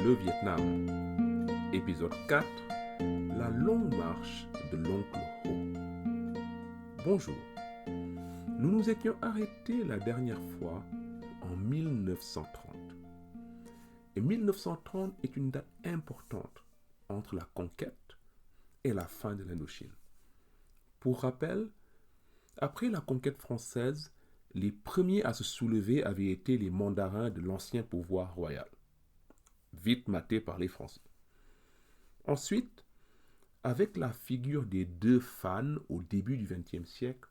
Le Vietnam. Épisode 4. La longue marche de l'oncle Ho. Bonjour. Nous nous étions arrêtés la dernière fois en 1930. Et 1930 est une date importante entre la conquête et la fin de l'Indochine. Pour rappel, après la conquête française, les premiers à se soulever avaient été les mandarins de l'ancien pouvoir royal, vite matés par les Français. Ensuite, avec la figure des deux fans au début du XXe siècle,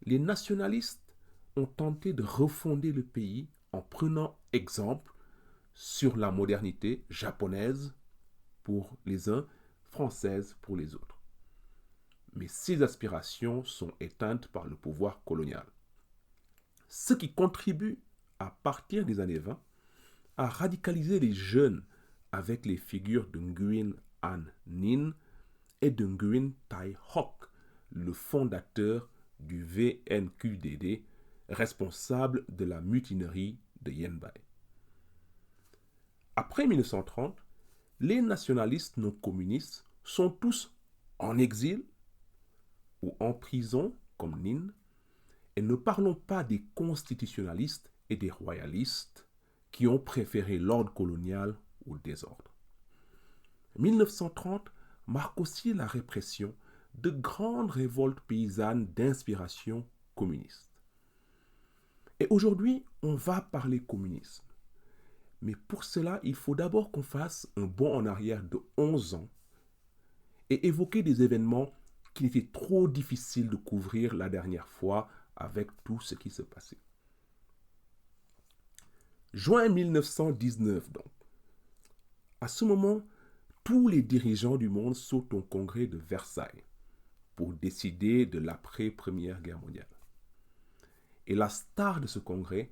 les nationalistes ont tenté de refonder le pays en prenant exemple sur la modernité japonaise pour les uns, française pour les autres. Mais ces aspirations sont éteintes par le pouvoir colonial. Ce qui contribue, à partir des années 20, à radicaliser les jeunes avec les figures de Nguyen An Ninh et de Nguyen Tai Hoc, le fondateur du VNQDD, responsable de la mutinerie de Yen Bai. Après 1930, les nationalistes non communistes sont tous en exil ou en prison, comme Ninh, et ne parlons pas des constitutionnalistes et des royalistes qui ont préféré l'ordre colonial au désordre. 1930 marque aussi la répression de grandes révoltes paysannes d'inspiration communiste. Et aujourd'hui, on va parler communisme. Mais pour cela, il faut d'abord qu'on fasse un bond en arrière de 11 ans et évoquer des événements qu'il était trop difficile de couvrir la dernière fois avec tout ce qui se passait. Juin 1919 donc. À ce moment, tous les dirigeants du monde sautent au congrès de Versailles pour décider de l'après-Première Guerre mondiale. Et la star de ce congrès,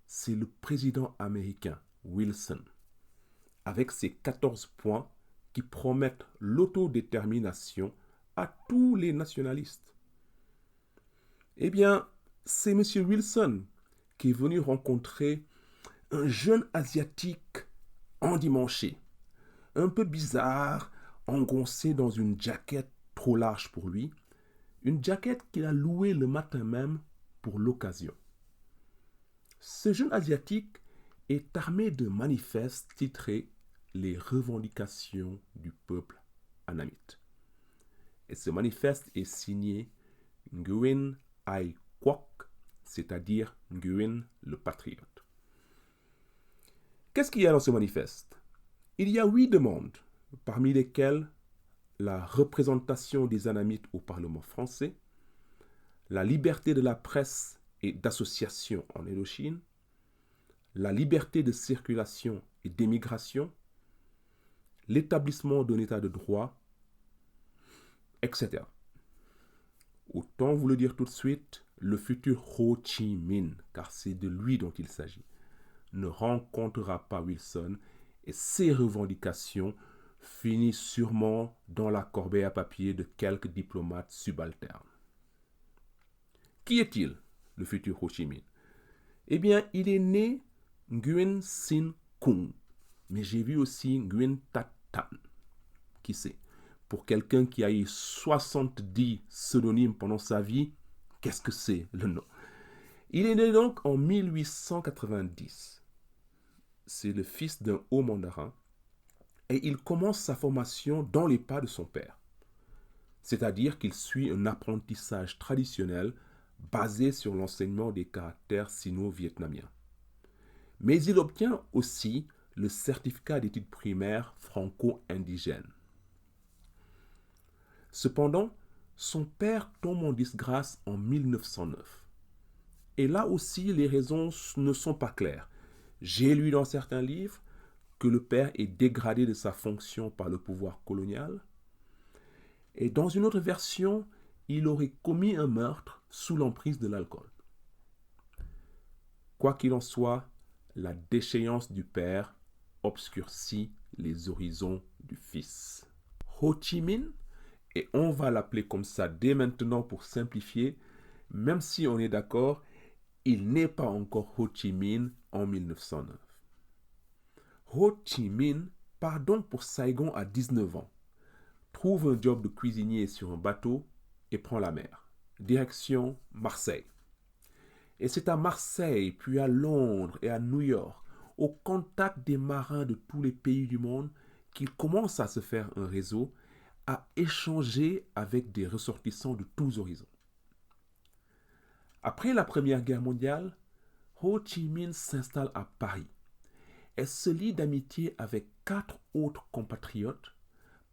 c'est le président américain Wilson, avec ses 14 points qui promettent l'autodétermination à tous les nationalistes. Eh bien, c'est M. Wilson qui est venu rencontrer un jeune asiatique endimanché, un peu bizarre, engoncé dans une jaquette trop large pour lui, une jaquette qu'il a louée le matin même pour l'occasion. Ce jeune asiatique est armé de manifestes titrés « Les revendications du peuple annamite ». Et ce manifeste est signé Nguyen Ai Quoc, c'est-à-dire Nguyen le patriote. Qu'est-ce qu'il y a dans ce manifeste? Il y a 8 demandes, parmi lesquelles la représentation des Annamites au Parlement français, la liberté de la presse et d'association en Indochine, la liberté de circulation et d'émigration, l'établissement d'un état de droit, etc. Autant vous le dire tout de suite, le futur Ho Chi Minh, car c'est de lui dont il s'agit, ne rencontrera pas Wilson et ses revendications finissent sûrement dans la corbeille à papier de quelques diplomates subalternes. Qui est-il, le futur Ho Chi Minh? Eh bien, il est né Nguyen Sin Kung, mais j'ai vu aussi Nguyen Tat Tan. Qui sait? Pour quelqu'un qui a eu 70 pseudonymes pendant sa vie, qu'est-ce que c'est le nom? Il est né donc en 1890. C'est le fils d'un haut mandarin et il commence sa formation dans les pas de son père. C'est-à-dire qu'il suit un apprentissage traditionnel basé sur l'enseignement des caractères sino-vietnamiens. Mais il obtient aussi le certificat d'études primaires franco-indigènes. Cependant, son père tombe en disgrâce en 1909. Et là aussi, les raisons ne sont pas claires. J'ai lu dans certains livres que le père est dégradé de sa fonction par le pouvoir colonial. Et dans une autre version, il aurait commis un meurtre sous l'emprise de l'alcool. Quoi qu'il en soit, la déchéance du père obscurcit les horizons du fils. Ho Chi Minh, et on va l'appeler comme ça dès maintenant pour simplifier, même si on est d'accord, il n'est pas encore Ho Chi Minh en 1909. Ho Chi Minh part donc pour Saigon à 19 ans, trouve un job de cuisinier sur un bateau et prend la mer. Direction Marseille. Et c'est à Marseille, puis à Londres et à New York, au contact des marins de tous les pays du monde, qu'il commence à se faire un réseau, à échanger avec des ressortissants de tous horizons. Après la Première Guerre mondiale, Ho Chi Minh s'installe à Paris. Elle se lie d'amitié avec 4 autres compatriotes,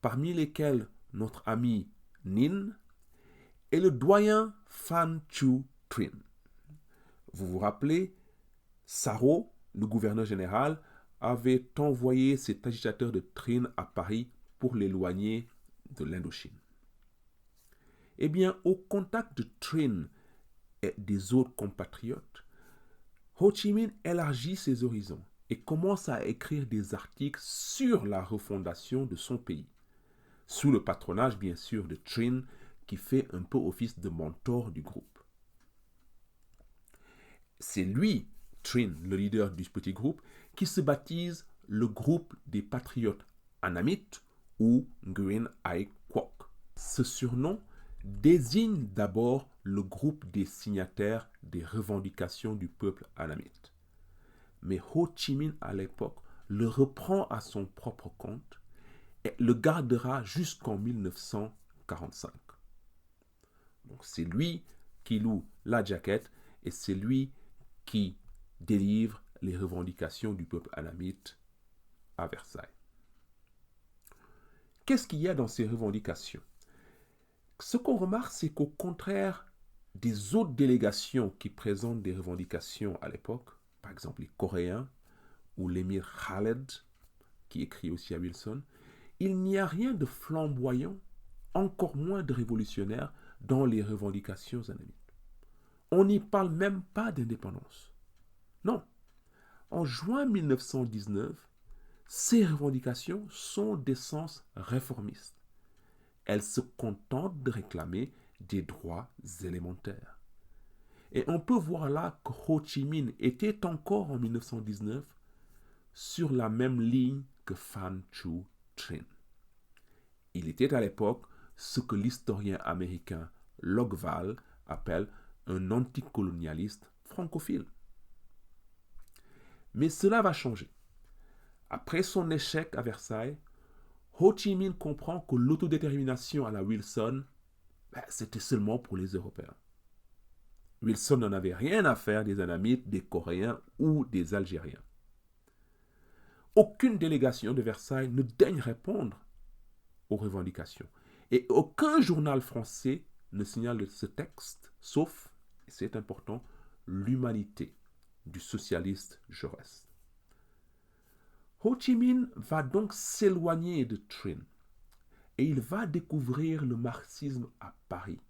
parmi lesquels notre ami Nin et le doyen Phan Chu Trinh. Vous vous rappelez, Saro, le gouverneur général, avait envoyé cet agitateur de Trinh à Paris pour l'éloigner de l'Indochine. Eh bien, au contact de Trinh et des autres compatriotes, Ho Chi Minh élargit ses horizons et commence à écrire des articles sur la refondation de son pays, sous le patronage bien sûr de Trinh, qui fait un peu office de mentor du groupe. C'est lui, Trinh, le leader du petit groupe, qui se baptise le groupe des patriotes annamites ou Nguyen Ai Quoc. Ce surnom désigne d'abord le groupe des signataires des revendications du peuple annamite. Mais Ho Chi Minh, à l'époque, le reprend à son propre compte et le gardera jusqu'en 1945. Donc c'est lui qui loue la jaquette et c'est lui qui délivre les revendications du peuple annamite à Versailles. Qu'est-ce qu'il y a dans ces revendications? Ce qu'on remarque, c'est qu'au contraire des autres délégations qui présentent des revendications à l'époque, par exemple les Coréens ou l'émir Khaled, qui écrit aussi à Wilson, il n'y a rien de flamboyant, encore moins de révolutionnaire dans les revendications annamites. On n'y parle même pas d'indépendance. Non. En juin 1919, ces revendications sont d'essence réformiste. Elles se contentent de réclamer des droits élémentaires. Et on peut voir là que Ho Chi Minh était encore en 1919 sur la même ligne que Phan Chu Trinh. Il était à l'époque ce que l'historien américain Logval appelle un anticolonialiste francophile. Mais cela va changer. Après son échec à Versailles, Ho Chi Minh comprend que l'autodétermination à la Wilson, c'était seulement pour les Européens. Wilson n'en avait rien à faire des Annamites, des Coréens ou des Algériens. Aucune délégation de Versailles ne daigne répondre aux revendications. Et aucun journal français ne signale ce texte, sauf, et c'est important, l'Humanité du socialiste Jaurès. Ho Chi Minh va donc s'éloigner de Trinh et il va découvrir le marxisme à Paris,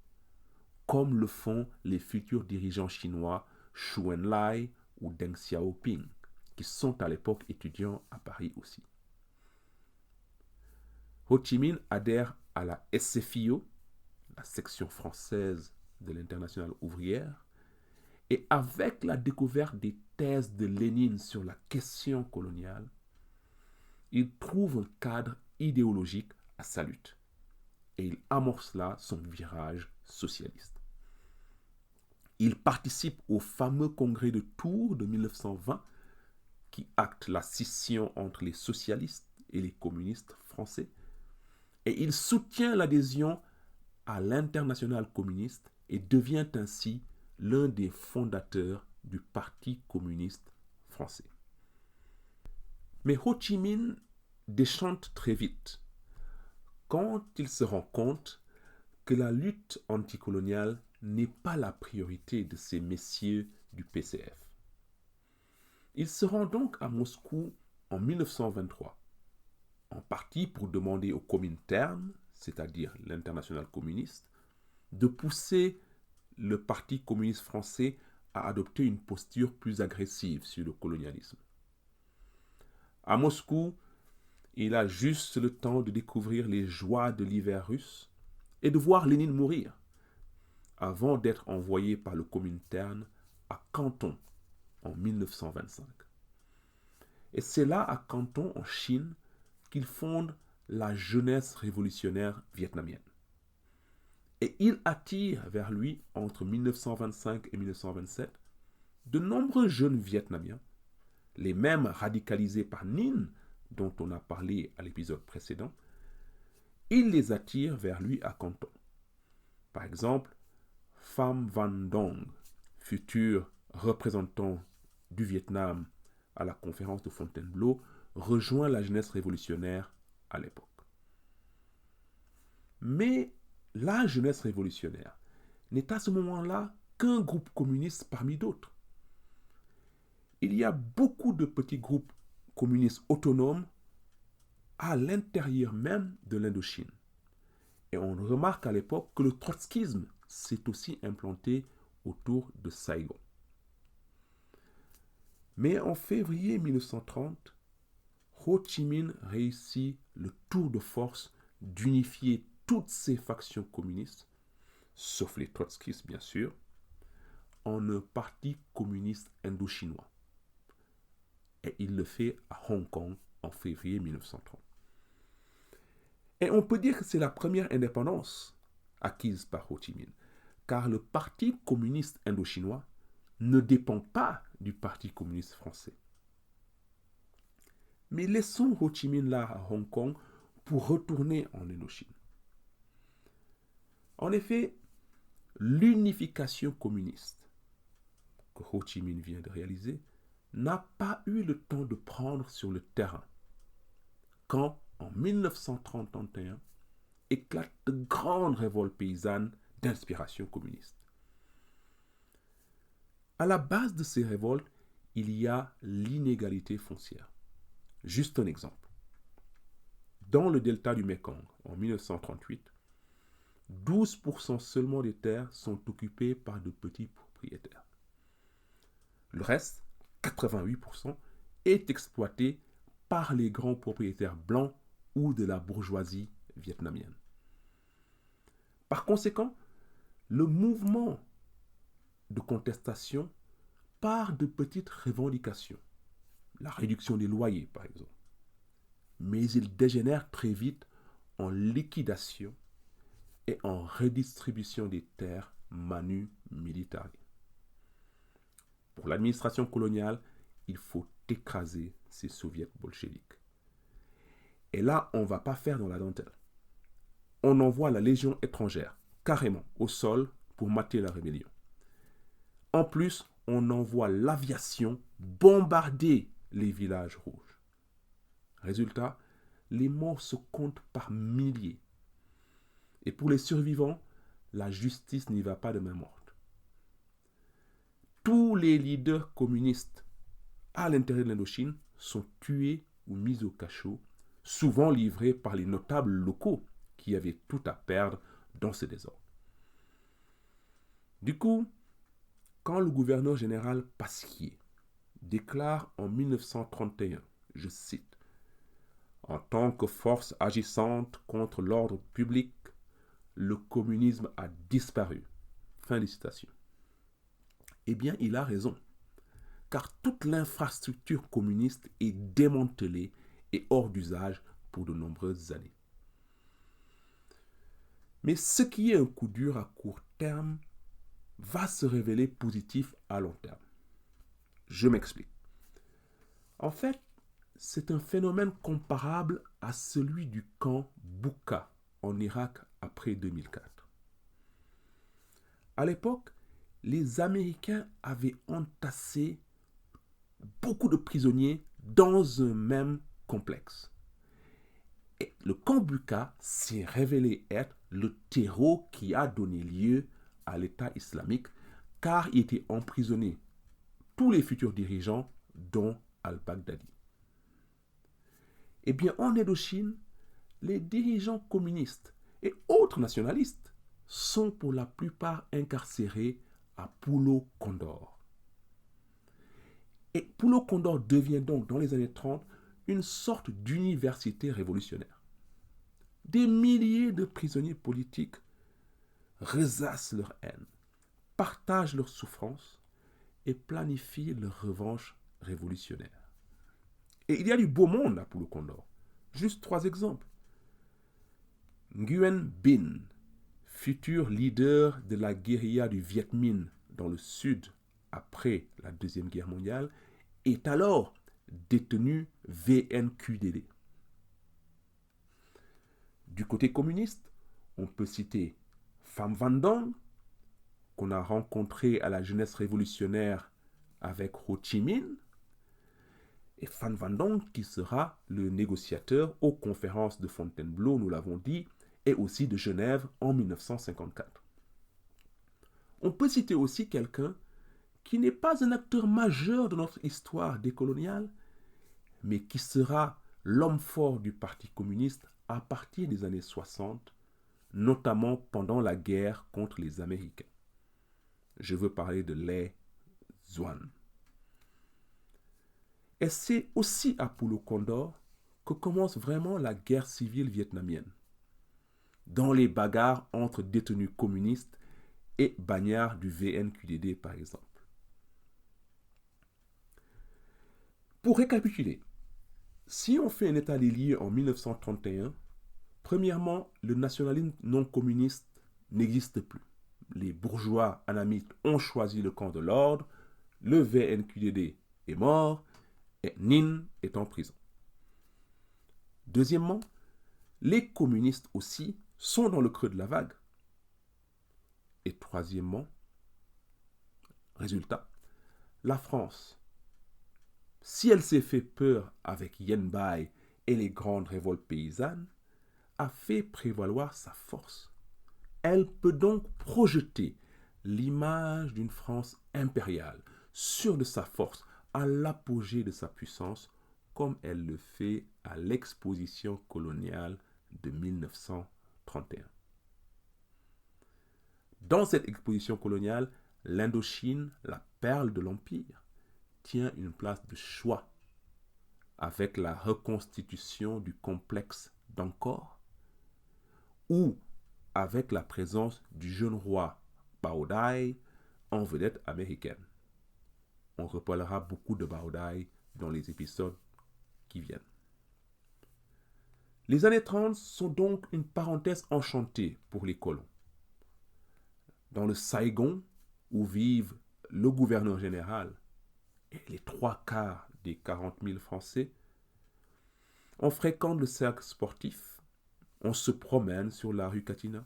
comme le font les futurs dirigeants chinois Chou En-lai ou Deng Xiaoping, qui sont à l'époque étudiants à Paris aussi. Ho Chi Minh adhère à la SFIO, la section française de l'Internationale ouvrière, et avec la découverte des thèses de Lénine sur la question coloniale, il trouve un cadre idéologique à sa lutte et il amorce là son virage socialiste. Il participe au fameux congrès de Tours de 1920 qui acte la scission entre les socialistes et les communistes français et il soutient l'adhésion à l'Internationale communiste et devient ainsi l'un des fondateurs du Parti communiste français. Mais Ho Chi Minh déchante très vite quand il se rend compte que la lutte anticoloniale n'est pas la priorité de ces messieurs du PCF. Il se rend donc à Moscou en 1923, en partie pour demander au Comintern, c'est-à-dire l'Internationale communiste, de pousser le Parti communiste français à adopter une posture plus agressive sur le colonialisme. À Moscou, il a juste le temps de découvrir les joies de l'hiver russe et de voir Lénine mourir, avant d'être envoyé par le Comintern à Canton en 1925. Et c'est là, à Canton, en Chine, qu'il fonde la jeunesse révolutionnaire vietnamienne. Et il attire vers lui, entre 1925 et 1927, de nombreux jeunes Vietnamiens, les mêmes radicalisés par Ninh, dont on a parlé à l'épisode précédent. Il les attire vers lui à Canton. Par exemple, Pham Van Dong, futur représentant du Vietnam à la conférence de Fontainebleau, rejoint la jeunesse révolutionnaire à l'époque. Mais la jeunesse révolutionnaire n'est à ce moment-là qu'un groupe communiste parmi d'autres. Il y a beaucoup de petits groupes communistes autonomes à l'intérieur même de l'Indochine. Et on remarque à l'époque que le trotskisme s'est aussi implanté autour de Saigon. Mais en février 1930, Ho Chi Minh réussit le tour de force d'unifier toutes ces factions communistes, sauf les trotskistes bien sûr, en un parti communiste indo-chinois. Et il le fait à Hong Kong en février 1930. Et on peut dire que c'est la première indépendance acquise par Ho Chi Minh, car le Parti communiste indo-chinois ne dépend pas du Parti communiste français. Mais laissons Ho Chi Minh là à Hong Kong pour retourner en Indochine. En effet, l'unification communiste que Ho Chi Minh vient de réaliser n'a pas eu le temps de prendre sur le terrain quand, en 1931, éclatent de grandes révoltes paysannes d'inspiration communiste. À la base de ces révoltes, il y a l'inégalité foncière. Juste un exemple. Dans le delta du Mekong, en 1938, 12% seulement des terres sont occupées par de petits propriétaires. Le reste, 88%, est exploité par les grands propriétaires blancs ou de la bourgeoisie vietnamienne. Par conséquent, le mouvement de contestation part de petites revendications, la réduction des loyers par exemple, mais il dégénère très vite en liquidation et en redistribution des terres manu militari. Pour l'administration coloniale, il faut écraser ces soviets bolcheviques. Et là, on ne va pas faire dans la dentelle. On envoie la Légion étrangère, carrément, au sol pour mater la rébellion. En plus, on envoie l'aviation bombarder les villages rouges. Résultat, les morts se comptent par milliers. Et pour les survivants, la justice n'y va pas de main morte. Tous les leaders communistes à l'intérieur de l'Indochine sont tués ou mis au cachot, souvent livrés par les notables locaux qui avaient tout à perdre dans ce désordre. Du coup, quand le gouverneur général Pasquier déclare en 1931, je cite, « En tant que force agissante contre l'ordre public, le communisme a disparu. » Fin de citation. Eh bien, il a raison, car toute l'infrastructure communiste est démantelée et hors d'usage pour de nombreuses années. Mais ce qui est un coup dur à court terme va se révéler positif à long terme. Je m'explique. En fait, c'est un phénomène comparable à celui du camp Bouka en Irak après 2004. À l'époque, les Américains avaient entassé beaucoup de prisonniers dans un même complexe. Et le camp Bouka s'est révélé être le terreau qui a donné lieu à l'État islamique, car il était emprisonné tous les futurs dirigeants, dont al-Baghdadi. Eh bien, en Indochine, les dirigeants communistes et autres nationalistes sont pour la plupart incarcérés à Pulo Condor. Et Pulo Condor devient donc, dans les années 30, une sorte d'université révolutionnaire. Des milliers de prisonniers politiques ressassent leur haine, partagent leurs souffrances et planifient leur revanche révolutionnaire. Et il y a du beau monde à Poulo Condor. Juste 3 exemples. Nguyen Binh, futur leader de la guérilla du Viet Minh dans le sud après la Deuxième Guerre mondiale, est alors détenu VNQDD. Du côté communiste, on peut citer Pham Van Dong, qu'on a rencontré à la jeunesse révolutionnaire avec Ho Chi Minh, et Pham Van Dong qui sera le négociateur aux conférences de Fontainebleau, nous l'avons dit, et aussi de Genève en 1954. On peut citer aussi quelqu'un qui n'est pas un acteur majeur de notre histoire décoloniale, mais qui sera l'homme fort du Parti communiste à partir des années 60, notamment pendant la guerre contre les Américains. Je veux parler de Lê Duan. Et c'est aussi à Poulo Condor que commence vraiment la guerre civile vietnamienne, dans les bagarres entre détenus communistes et bagnards du VNQDD par exemple. Pour récapituler, si on fait un état des lieux en 1931, premièrement, le nationalisme non communiste n'existe plus. Les bourgeois anamites ont choisi le camp de l'ordre, le VNQDD est mort et Ninh est en prison. Deuxièmement, les communistes aussi sont dans le creux de la vague. Et troisièmement, résultat, la France, si elle s'est fait peur avec Yen Bai et les grandes révoltes paysannes, a fait prévaloir sa force. Elle peut donc projeter l'image d'une France impériale, sûre de sa force, à l'apogée de sa puissance, comme elle le fait à l'exposition coloniale de 1931. Dans cette exposition coloniale, l'Indochine, la perle de l'Empire, tient une place de choix avec la reconstitution du complexe d'Angkor ou avec la présence du jeune roi Bảo Đại en vedette américaine. On reparlera beaucoup de Bảo Đại dans les épisodes qui viennent. Les années 30 sont donc une parenthèse enchantée pour les colons. Dans le Saigon, où vivent le gouverneur général et les 3/4 des 40 000 Français, on fréquente le cercle sportif, on se promène sur la rue Catina,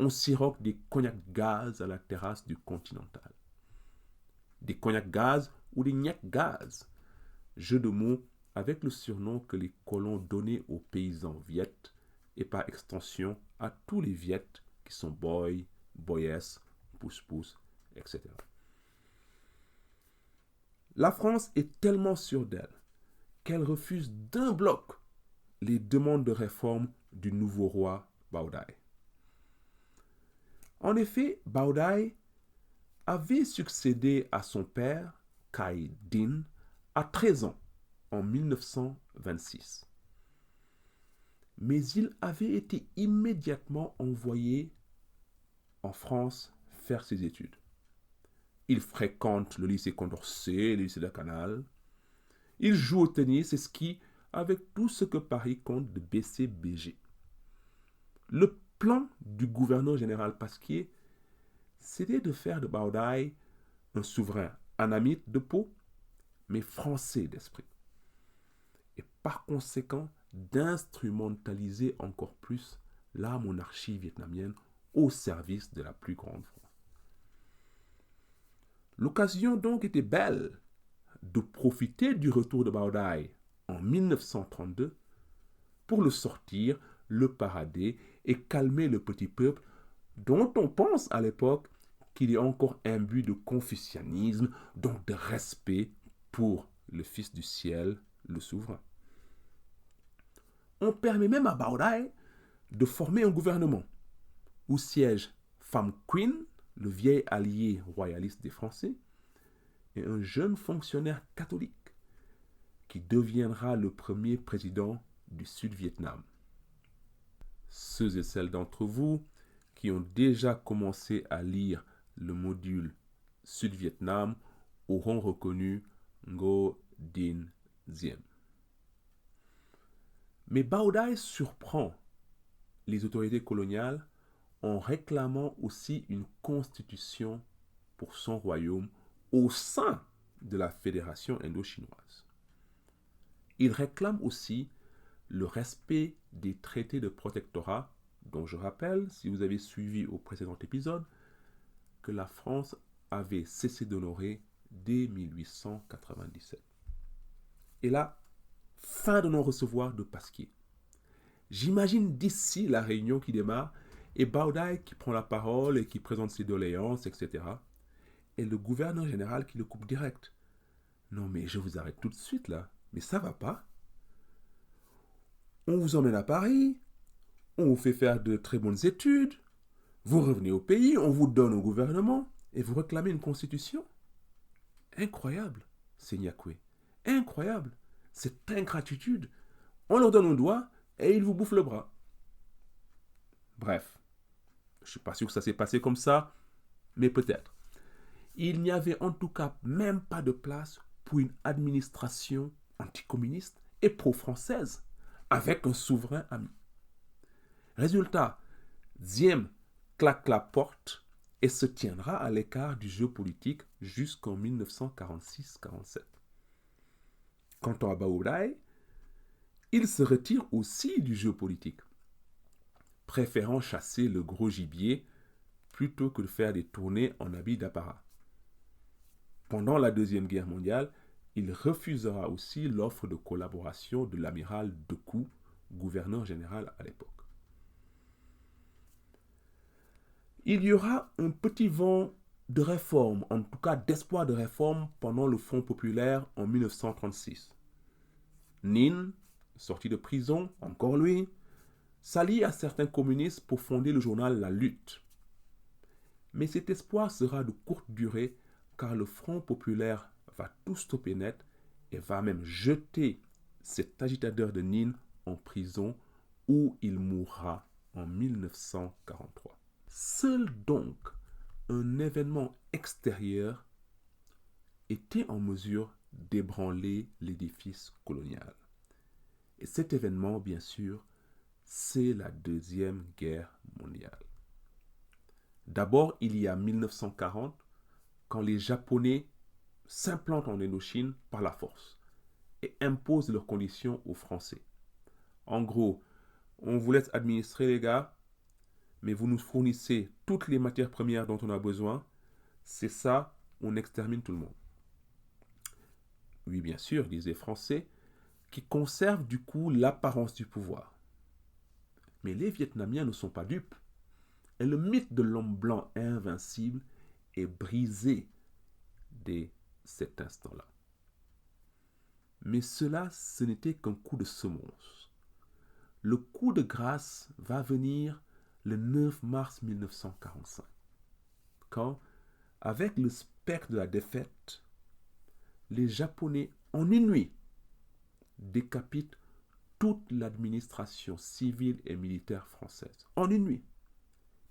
on siroque des cognacs gaz à la terrasse du Continental. Des cognacs gaz ou des gnacs gaz, jeu de mots avec le surnom que les colons donnaient aux paysans viettes et par extension à tous les viettes qui sont boy, boyesse, pousse-pousse, etc. La France est tellement sûre d'elle qu'elle refuse d'un bloc les demandes de réforme du nouveau roi Bảo Đại. En effet, Bảo Đại avait succédé à son père, Khai Dinh, à 13 ans, en 1926. Mais il avait été immédiatement envoyé en France faire ses études. Il fréquente le lycée Condorcet, le lycée de Canal. Il joue au tennis et skie avec tout ce que Paris compte de BCBG. Le plan du gouverneur général Pasquier, c'était de faire de Bảo Đại un souverain anamite de peau, mais français d'esprit. Et par conséquent, d'instrumentaliser encore plus la monarchie vietnamienne au service de la plus grande France. L'occasion donc était belle de profiter du retour de Bảo Đại en 1932 pour le sortir, le parader et calmer le petit peuple dont on pense à l'époque qu'il est encore imbu de confucianisme, donc de respect pour le Fils du ciel, le souverain. On permet même à Bảo Đại de former un gouvernement où siègent Pham Quyên, le vieil allié royaliste des Français, et un jeune fonctionnaire catholique qui deviendra le premier président du Sud-Vietnam. Ceux et celles d'entre vous qui ont déjà commencé à lire le module Sud-Vietnam auront reconnu Ngo Dinh Diem. Mais Bao Dai surprend les autorités coloniales en réclamant aussi une constitution pour son royaume au sein de la Fédération indo-chinoise. Il réclame aussi le respect des traités de protectorat, dont je rappelle, si vous avez suivi au précédent épisode, que la France avait cessé d'honorer dès 1897. Et là, fin de non-recevoir de Pasquier. J'imagine d'ici la réunion qui démarre et Bao Dai qui prend la parole et qui présente ses doléances, etc. Et le gouverneur général qui le coupe direct. Non mais je vous arrête tout de suite là. Mais ça va pas. On vous emmène à Paris, on vous fait faire de très bonnes études, vous revenez au pays, on vous donne au gouvernement et vous réclamez une constitution. Incroyable, c'est Nyakwe. Incroyable. Cette ingratitude. On leur donne un doigt et ils vous bouffent le bras. Bref, je ne suis pas sûr que ça s'est passé comme ça, mais peut-être. Il n'y avait en tout cas même pas de place pour une administration anticommuniste et pro-française avec un souverain ami. Résultat, Diem claque la porte et se tiendra à l'écart du jeu politique jusqu'en 1946-47. Quant à Bao Dai, il se retire aussi du jeu politique, préférant chasser le gros gibier plutôt que de faire des tournées en habit d'apparat. Pendant la Deuxième Guerre mondiale, il refusera aussi l'offre de collaboration de l'amiral Decoux, gouverneur général à l'époque. Il y aura un petit vent de réforme, en tout cas d'espoir de réforme pendant le Front populaire en 1936. Nin, sorti de prison, encore lui, s'allie à certains communistes pour fonder le journal La Lutte. Mais cet espoir sera de courte durée car le Front populaire va tout stopper net et va même jeter cet agitateur de Nin en prison où il mourra en 1943. Seul donc un événement extérieur était en mesure d'ébranler l'édifice colonial. Et cet événement, bien sûr, c'est la Deuxième Guerre mondiale. D'abord, il y a 1940, quand les Japonais s'implantent en Indochine par la force et imposent leurs conditions aux Français. En gros, on vous laisse administrer les gars, mais vous nous fournissez toutes les matières premières dont on a besoin. C'est ça, on extermine tout le monde. Oui, bien sûr, disent les Français, qui conservent du coup l'apparence du pouvoir. Mais les Vietnamiens ne sont pas dupes. Et le mythe de l'homme blanc invincible est brisé dès cet instant-là. Mais cela, ce n'était qu'un coup de semonce. Le coup de grâce va venir le 9 mars 1945, quand, avec le spectre de la défaite, les Japonais, en une nuit, décapitent toute l'administration civile et militaire française. En une nuit.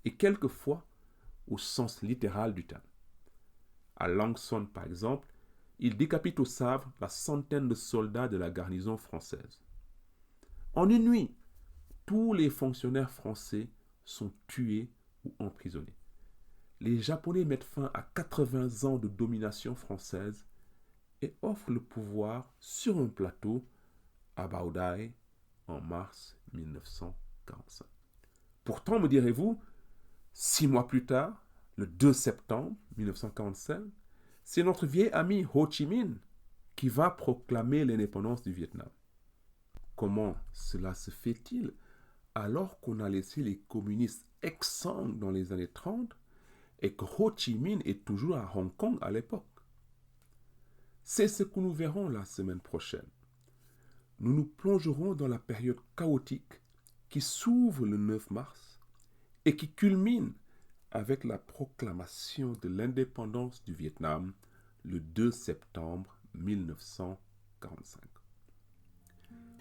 Et quelquefois, au sens littéral du terme. À Lang Son, par exemple, ils décapitent au sabre la centaine de soldats de la garnison française. En une nuit, tous les fonctionnaires français sont tués ou emprisonnés. Les Japonais mettent fin à 80 ans de domination française et offrent le pouvoir sur un plateau à Bao Dai en mars 1945. Pourtant, me direz-vous, 6 mois plus tard, le 2 septembre 1945, c'est notre vieil ami Ho Chi Minh qui va proclamer l'indépendance du Vietnam. Comment cela se fait-il alors qu'on a laissé les communistes exsangues dans les années 30 et que Ho Chi Minh est toujours à Hong Kong à l'époque? C'est ce que nous verrons la semaine prochaine. Nous nous plongerons dans la période chaotique qui s'ouvre le 9 mars et qui culmine avec la proclamation de l'indépendance du Vietnam le 2 septembre 1945.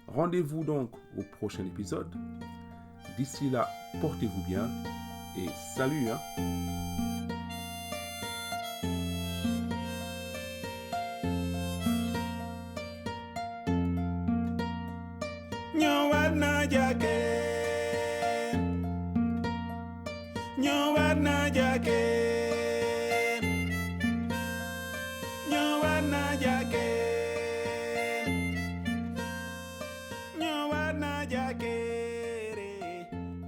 Rendez-vous donc au prochain épisode. D'ici là, portez-vous bien et salut hein.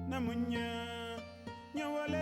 Namunya, nyawale